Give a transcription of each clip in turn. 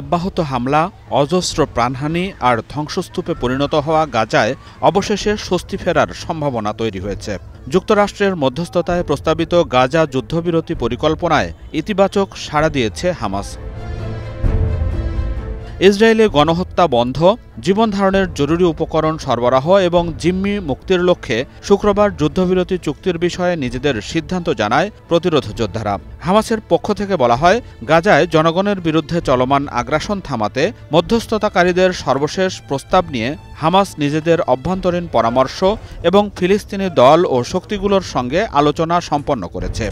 অব্যাহত হামলা, অজস্র প্রাণহানি আর ধ্বংসস্তূপে পরিণত হওয়া গাজায় অবশেষে স্বস্তি ফেরার সম্ভাবনা তৈরি হয়েছে। যুক্তরাষ্ট্রের মধ্যস্থতায় প্রস্তাবিত গাজা যুদ্ধবিরতি পরিকল্পনায় ইতিবাচক সাড়া দিয়েছে হামাস। ইসরায়েলে গণহত্যা বন্ধ, জীবনধারণের জরুরি উপকরণ সরবরাহ এবং জিম্মি মুক্তির লক্ষ্যে শুক্রবার যুদ্ধবিরতি চুক্তির বিষয়ে নিজেদের সিদ্ধান্ত জানায় প্রতিরোধ যোদ্ধারা। হামাসের পক্ষ থেকে বলা হয়, গাজায় জনগণের বিরুদ্ধে চলমান আগ্রাসন থামাতে মধ্যস্থতাকারীদের সর্বশেষ প্রস্তাব নিয়ে হামাস নিজেদের অভ্যন্তরীণ পরামর্শ এবং ফিলিস্তিনি দল ও শক্তিগুলোর সঙ্গে আলোচনা সম্পন্ন করেছে।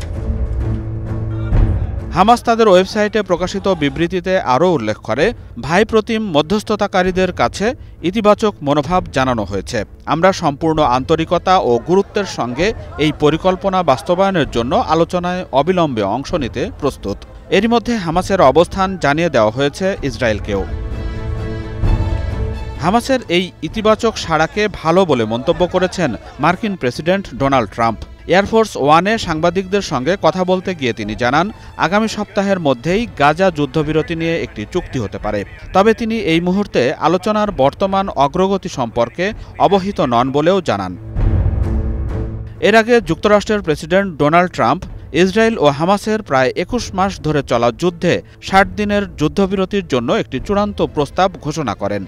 হামাস তাদের ওয়েবসাইটে প্রকাশিত বিবৃতিতে আরও উল্লেখ করে, ভাই প্রতিম মধ্যস্থতাকারীদের কাছে ইতিবাচক মনোভাব জানানো হয়েছে। আমরা সম্পূর্ণ আন্তরিকতা ও গুরুত্বের সঙ্গে এই পরিকল্পনা বাস্তবায়নের জন্য আলোচনায় অবিলম্বে অংশ নিতে প্রস্তুত। এরই মধ্যে হামাসের অবস্থান জানিয়ে দেওয়া হয়েছে ইসরায়েলকেও। হামাসের এই ইতিবাচক সাড়াকে ভালো বলে মন্তব্য করেছেন মার্কিন প্রেসিডেন্ট ডোনাল্ড ট্রাম্প। এয়ারফোর্স ওয়ানে সাংবাদিকদের সঙ্গে কথা বলতে গিয়ে তিনি জানান, আগামী সপ্তাহের মধ্যেই গাজা যুদ্ধবিরতি নিয়ে একটি চুক্তি হতে পারে। তবে তিনি এই মুহূর্তে আলোচনার বর্তমান অগ্রগতি সম্পর্কে অবহিত নন বলেও জানান। এর আগে যুক্তরাষ্ট্রের প্রেসিডেন্ট ডোনাল্ড ট্রাম্প ইসরায়েল ও হামাসের প্রায় ২১ মাস ধরে চলা যুদ্ধে ৬০ দিনের যুদ্ধবিরতির জন্য একটি চূড়ান্ত প্রস্তাব ঘোষণা করেন।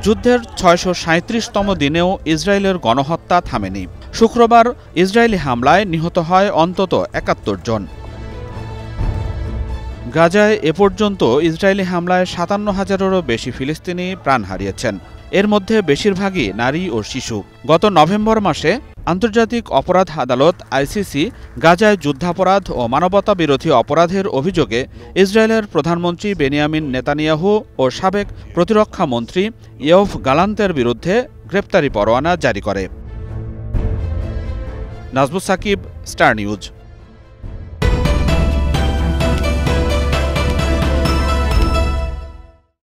যুদ্ধের ৬৩৭তম দিনেও ইসরায়েলের গণহত্যা থামেনি। শুক্রবার ইসরায়েলি হামলায় নিহত হয় অন্তত ৭১ জন। গাজায় এ পর্যন্ত ইসরায়েলি হামলায় ৫৭,০০০-এরও বেশি ফিলিস্তিনি প্রাণ হারিয়েছেন। এর মধ্যে বেশিরভাগই নারী ও শিশু। গত নভেম্বর মাসে আন্তর্জাতিক অপরাধ আদালত আইসিসি গাজায় যুদ্ধাপরাধ ও মানবতাবিরোধী অপরাধের অভিযোগে ইসরায়েলের প্রধানমন্ত্রী বেনিয়ামিন নেতানিয়াহু ও সাবেক প্রতিরক্ষা মন্ত্রী ইয়োভ গালান্তের বিরুদ্ধে গ্রেপ্তারি পরোয়ানা জারি করে। Najmus Sakib, star news.